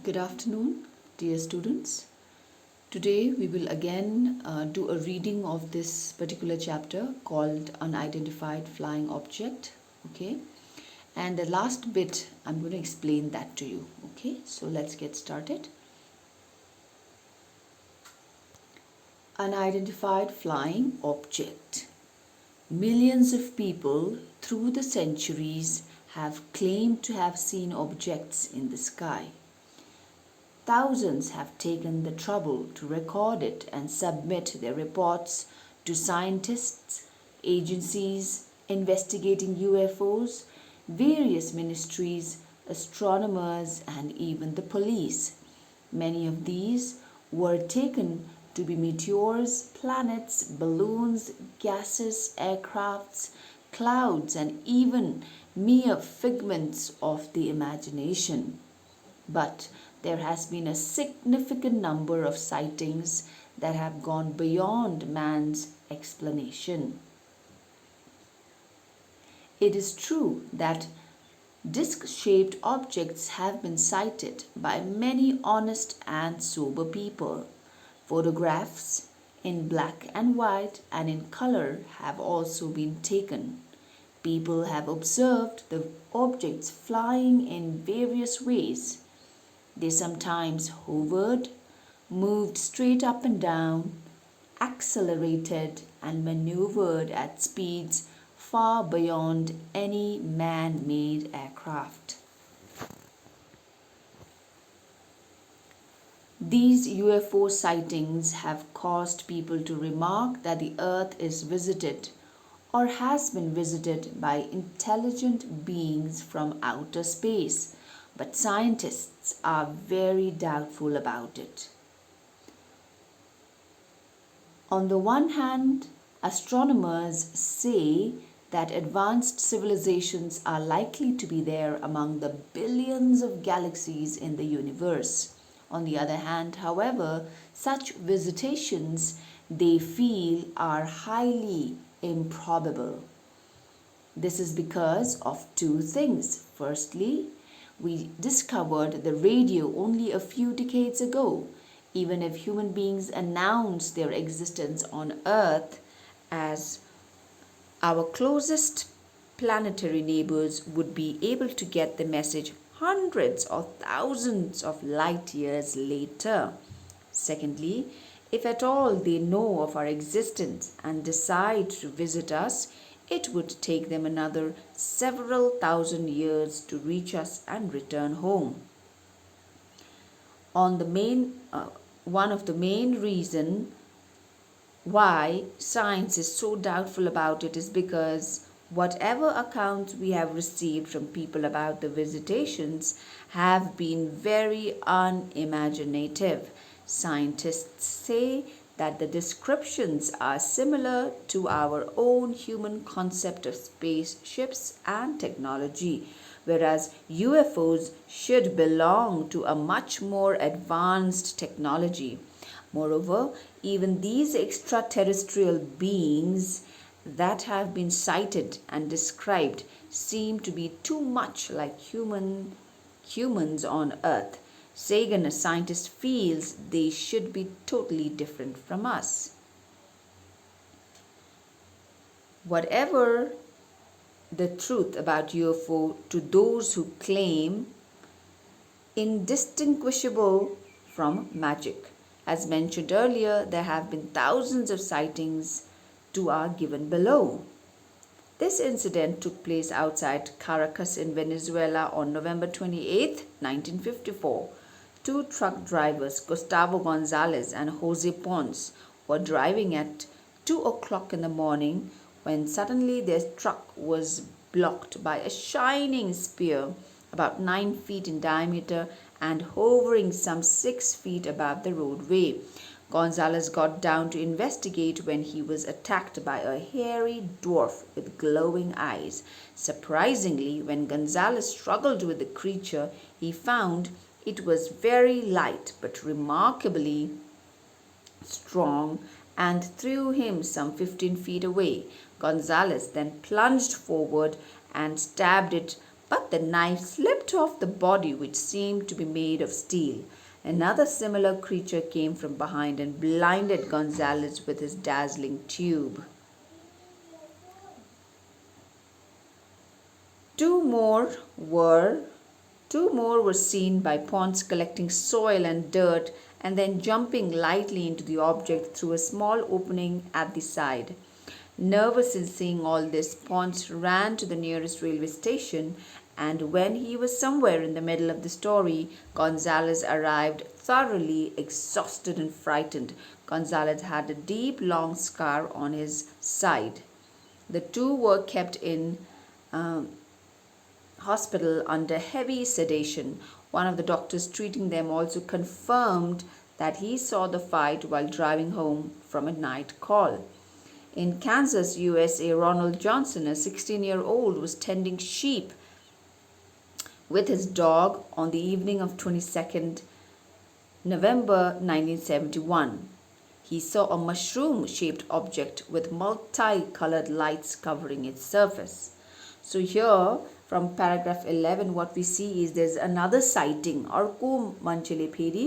Good afternoon, dear students. Today we will again do a reading of this particular chapter called Unidentified Flying Object. Okay, and the last bit I'm going to explain that to you. Okay, so let's get started. Unidentified flying object. Millions of people through the centuries have claimed to have seen objects in the sky. Thousands have taken the trouble to record it and submit their reports to scientists, agencies investigating UFOs, various ministries, astronomers, and even the police. Many of these were taken to be meteors, planets, balloons, gases, aircrafts, clouds, and even mere figments of the imagination. But there has been a significant number of sightings that have gone beyond man's explanation. It is true that disc-shaped objects have been sighted by many honest and sober people. Photographs in black and white and in color have also been taken. People have observed the objects flying in various ways. They sometimes hovered, moved straight up and down, accelerated and maneuvered at speeds far beyond any man-made aircraft. These UFO sightings have caused people to remark that the Earth is visited or has been visited by intelligent beings from outer space, but scientists are very doubtful about it. On the one hand, astronomers say that advanced civilizations are likely to be there among the billions of galaxies in the universe. On the other hand, however, such visitations they feel are highly improbable. This is because of two things. Firstly, we discovered the radio only a few decades ago. Even if human beings announce their existence on Earth, as our closest planetary neighbors would be able to get the message hundreds or thousands of light years later. Secondly, if at all they know of our existence and decide to visit us, it would take them another several thousand years to reach us and return home. One of the main reasons why science is so doubtful about it is because whatever accounts we have received from people about the visitations have been very unimaginative. Scientists say that the descriptions are similar to our own human concept of spaceships and technology, whereas UFOs should belong to a much more advanced technology. Moreover, even these extraterrestrial beings that have been sighted and described seem to be too much like humans on Earth. Sagan, a scientist, feels they should be totally different from us. Whatever the truth about UFO, to those who claim indistinguishable from magic. As mentioned earlier, there have been thousands of sightings to are given below. This incident took place outside Caracas in Venezuela on November 28, 1954. Two truck drivers, Gustavo Gonzalez and Jose Pons, were driving at 2 o'clock in the morning when suddenly their truck was blocked by a shining sphere about 9 feet in diameter and hovering some 6 feet above the roadway. Gonzalez got down to investigate when he was attacked by a hairy dwarf with glowing eyes. Surprisingly, when Gonzalez struggled with the creature, he found it was very light but remarkably strong and threw him some 15 feet away. Gonzalez then plunged forward and stabbed it but the knife slipped off the body, which seemed to be made of steel. Another similar creature came from behind and blinded Gonzalez with his dazzling tube. Two more were seen by Ponce collecting soil and dirt and then jumping lightly into the object through a small opening at the side. Nervous in seeing all this, Ponce ran to the nearest railway station, and when he was somewhere in the middle of the story, Gonzalez arrived thoroughly exhausted and frightened. Gonzalez had a deep, long scar on his side. The two were kept in hospital under heavy sedation. One of the doctors treating them also confirmed that he saw the fight while driving home from a night call. In Kansas, USA, Ronald Johnson, a 16-year-old, was tending sheep with his dog on the evening of 22nd November 1971. He saw a mushroom-shaped object with multi-colored lights covering its surface. So here, from paragraph 11, what we see is there's another sighting. Arko manchele pheri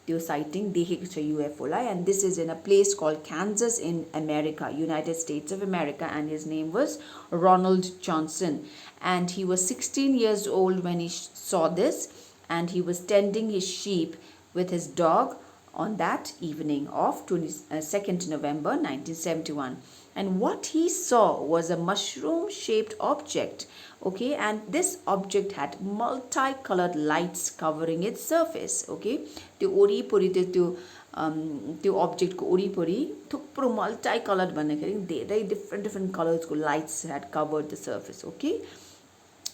त्यो sighting देखेको छ UFO lie, and this is in a place called Kansas in America, United States of America, and his name was Ronald Johnson, and he was 16 years old when he saw this, and he was tending his sheep with his dog on that evening of 22nd November 1971. And what he saw was a mushroom-shaped object, okay, and this object had multicolored lights covering its surface, okay. त्यो वरिपरि त्यो object को वरिपरि थुप्रो multicolored भन्दाखेरि धेरै different colors को lights had covered the surface, okay.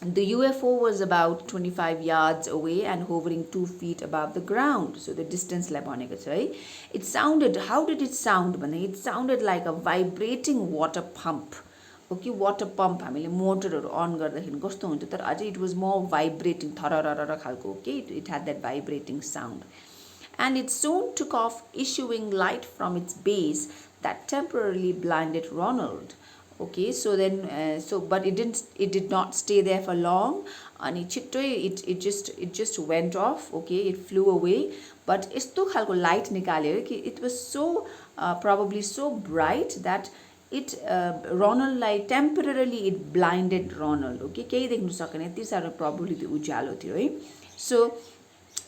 The UFO was about 25 yards away and hovering 2 feet above the ground. So the distance लाई भनेको छ है. It sounded, how did it sound? It sounded like a vibrating water pump. Okay, water pump हामीले मोटरहरु अन गर्दाखेरि कस्तो हुन्छ, तर अझै it was more vibrating, थरररर खालको, okay. It had that vibrating sound. And it soon took off, issuing light from its base that temporarily blinded Ronald. Okay, so then but it did not stay there for long, and it just went off, okay. It flew away, but यस्तो खालको light निकाल्यो कि it was so probably so bright that it Ronald lie temporarily it blinded Ronald, okay. केही देख्नु सकेन, यति साह्रो probably त्यो उज्यालो थियो है. So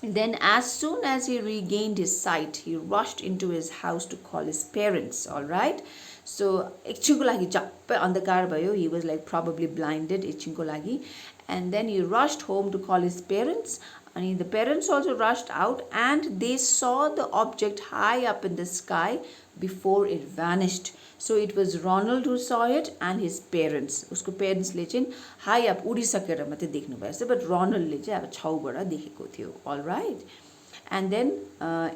then as soon as he regained his sight, he rushed into his house to call his parents, all right. So एकछिनको लागि झप्पै अन्धकार भयो, he was like probably blinded एकछिनको लागि, and then he rushed home to call his parents, and the parents also rushed out, and they saw the object high up in the sky before it vanished. So it was Ronald who saw it and his parents. उसको parents ले चाहिँ high up उडिसकेर मात्रै देख्नु भएछ, but Ronald ले चाहिँ अब छाउबाट देखेको थियो, all right. And then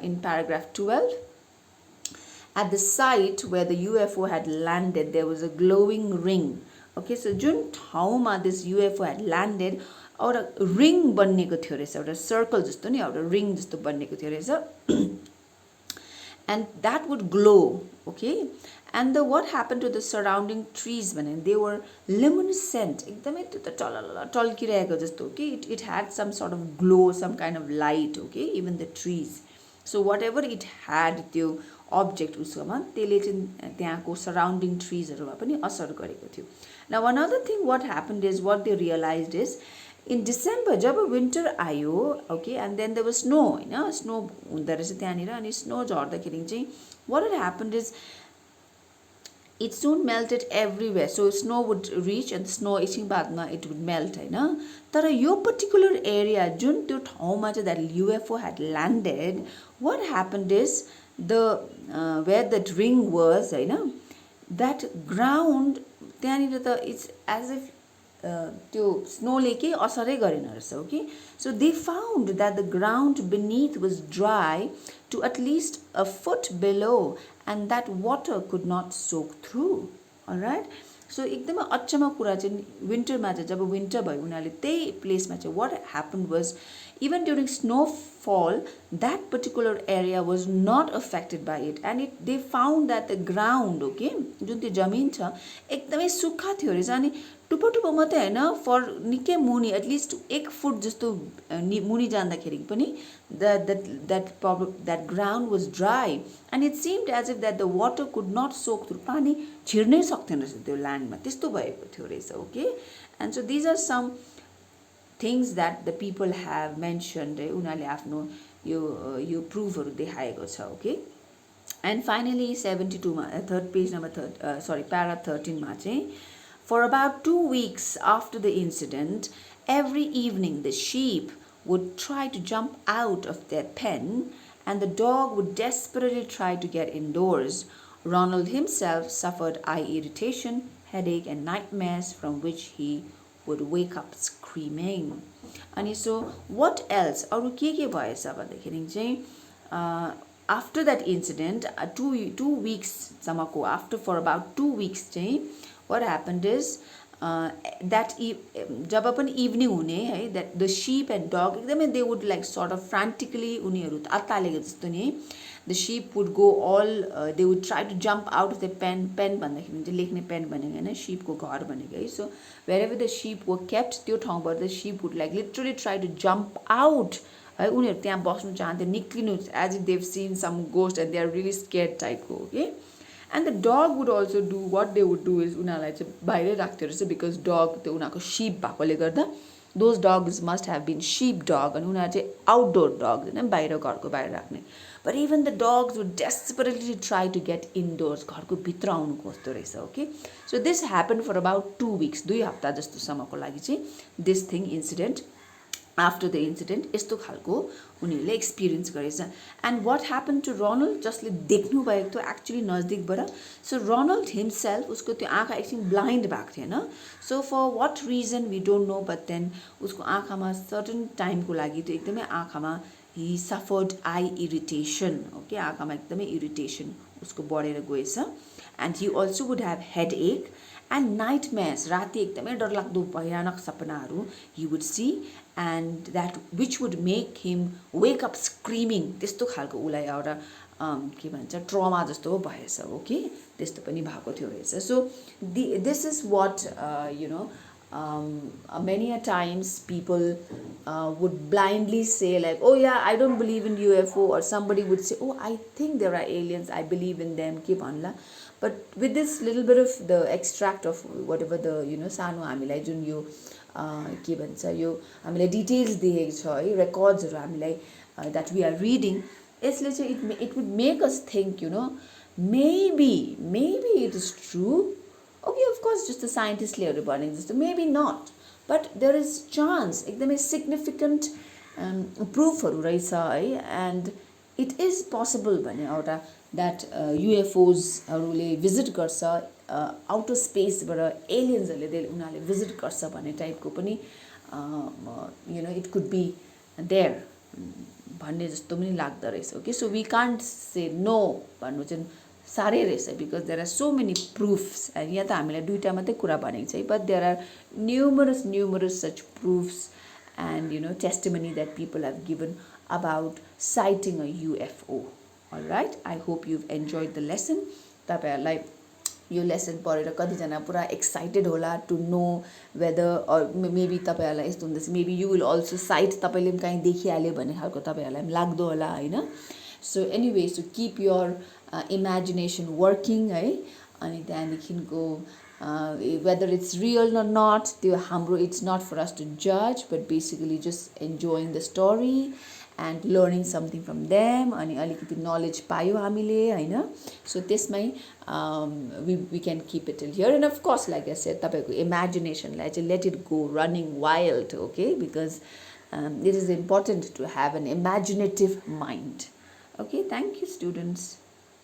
in paragraph 12, at the site where the UFO had landed, there was a glowing ring. Okay, so जुन ठाउँमा this UFO had landed, एउटा ring बन्नेको थियो रहेछ, एउटा circle जस्तो नि, एउटा ring जस्तो बन्नेको थियो रहेछ, and that would glow, okay. And what happened to the surrounding trees भने, they were luminescent, एकदमै त्यो त टल्किरहेको जस्तो, okay. It had some sort of glow, some kind of light, okay, even the trees. So whatever it had, त्यो object उसकोमा त्यसले चाहिँ त्यहाँको surrounding treesहरुमा पनि असर गरेको थियो. Now another thing what happened is, what they realized is, in December जब winter आयो, okay, and then there was snow, Hahn, snow हुँदा रहेछ त्यहाँनिर, अनि snow झर्दाखेरि चाहिँ what had happened is it soon melted everywhere. So snow would reach, and snow एकछिन बादमा it would melt, हैन. तर यो particular area जुन त्यो ठाउँमा चाहिँ that UFO had landed, what happened is the where that ring was, Hahn, that ground त्यहाँनिर त it's as if त्यो स्नोले के असरै गरेन रहेछ, okay. So they found that the ground beneath was dry to at least a foot below, and that water could not soak through, all right. So एकदमै अचम्म कुरा चाहिँ विन्टरमा चाहिँ जब विन्टर भयो उनीहरूले त्यही प्लेसमा चाहिँ what happened was, even during snowfall, that particular area was not affected by it, and they found that the ground, okay, जुन त्यो जमिन छ एकदमै सुक्खा थियो रहेछ, अनि टुप्पो टुप्पो मात्रै हैन फर निकै मुनि एटलिस्ट 1 फुट जस्तो मुनि जाँदाखेरि पनि that ground was dry and it seemed as if that the water could not soak through. पानी छिर्नै सक्थेन रहेछ त्यो ल्यान्डमा, त्यस्तो भएको थियो रहेछ. Okay, and so these are some things that the people have mentioned. उनीहरूले आफ्नो यो प्रुफहरू देखाएको छ. ओके, and finally 72 मा third page number para 13 मा चाहिँ for about 2 weeks after the incident, every evening the sheep would try to jump out of their pen and the dog would desperately try to get indoors. Ronald himself suffered eye irritation, headache and nightmares from which he would wake up screaming. And so what else? अरु के भएछ भन्दाखेरि चाहिँ after that incident, 2 weeks सम्मको after for about 2 weeks चाहिँ what happened is that जब पनि evening हुने है, that the sheep and dog एकदमै they would like sort of frantically उनीहरू अत्तालेको जस्तो नि, the sheep would go all they would try to jump out of the pen भन्दाखेरि चाहिँ लेख्ने पेन भनेको हैन, sheep को घर भनेको है. So wherever the sheep were kept, त्यो ठाउँबाट the sheep would like literally try to jump out है, उनीहरू त्यहाँ बस्नु चाहन्थे, निक्लिनु, as if they've seen some ghost and they are really scared type को. Okay, and the dog would also do what they would do is उनीहरूलाई चाहिँ बाहिरै राख्थ्यो रहेछ, because dog त्यो उनीहरूको sheep भएकोले गर्दा those dogs must have been sheep dog अनि उनीहरू चाहिँ outdoor dogs हैन, बाहिर घरको बाहिर राख्ने. But even the dogs would desperately try to get indoors, घरको भित्र आउनु खोज्दो रहेछ. Okay, so this happened for about 2 weeks, 2 हप्ता जस्तो सम्मको लागि चाहिँ this thing incident. After the incident यस्तो खालको उनीहरूले एक्सपिरियन्स गरेछ. And what happened to Ronald, जसले देख्नु भएको थियो एक्चुअली नजदिकबाट. So Ronald himself, उसको त्यो आँखा एकछिन ब्लाइन्ड भएको थिएन. So for what reason we don't know, but then उसको आँखामा सर्टेन टाइमको लागि त्यो एकदमै आँखामा he suffered eye irritation. Okay, आँखामा एकदमै इरिटेसन उसको बढेर गएछ. And he also would have headache and nightmares, राति एकदमै डरलाग्दो भयानक सपनाहरू he would see, and that which would make him wake up screaming. त्यस्तो खालको उलाई एउटा के भन्छ ट्रमा जस्तो भएछ. ओके, त्यस्तो पनि भएको थियो रहेछ. So this is what many a times people would blindly say like, oh yeah, I don't believe in UFO, or somebody would say, oh, I think there are aliens, I believe in them, के भन्ला. But with this little bit of the extract of whatever the सानो हामीलाई जुन यो के भन्छ यो हामीलाई details दिएको छ है, रेकर्ड्सहरू हामीलाई that we are reading, यसले चाहिँ it would make us think, maybe it is true. Okay, of course, just the scientistले भनेको जस्तो maybe not, but there is chance, एकदमै significant प्रुफहरू रहेछ है, and it is possible भने एउटा that UFOsहरूले भिजिट गर्छ, आउटर स्पेसबाट एलियन्सहरूले उनीहरूले भिजिट गर्छ भन्ने टाइपको पनि इट कुड बी देयर भन्ने जस्तो पनि लाग्दो रहेछ. Okay, so we can't say no भन्नु चाहिँ साह्रै रहेछ, because there are so many proofs. यहाँ त हामीलाई दुईवटा मात्रै कुरा भनेको छ, but there are numerous such proofs and testimony that people have given about sighting a UFO. All right, I hope you've enjoyed the lesson. तपाईहरुलाई यो लेसन पढेर कतिजना पुरा एक्साइटेड होला to know whether, or maybe तपाईहरुलाई यस्तो हुँदैछ, maybe you will also sight, तपाईले पनि कहीं देखिहाल्यो भन्ने खालको तपाईहरुलाई पनि लाग्दो होला हैन. So anyway, so keep your imagination working है, अनि त्यहाँदेखिको whether it's real or not, it's not for us to judge, but basically just enjoying the story and learning something from them, अनि अलिकति knowledge पायो हामीले हैन. So त्यसमै we can keep it till here, and of course like I said, तपाईको imagination लाई चाहिँ let it go running wild, okay, because it is important to have an imaginative mind. Okay, thank you students.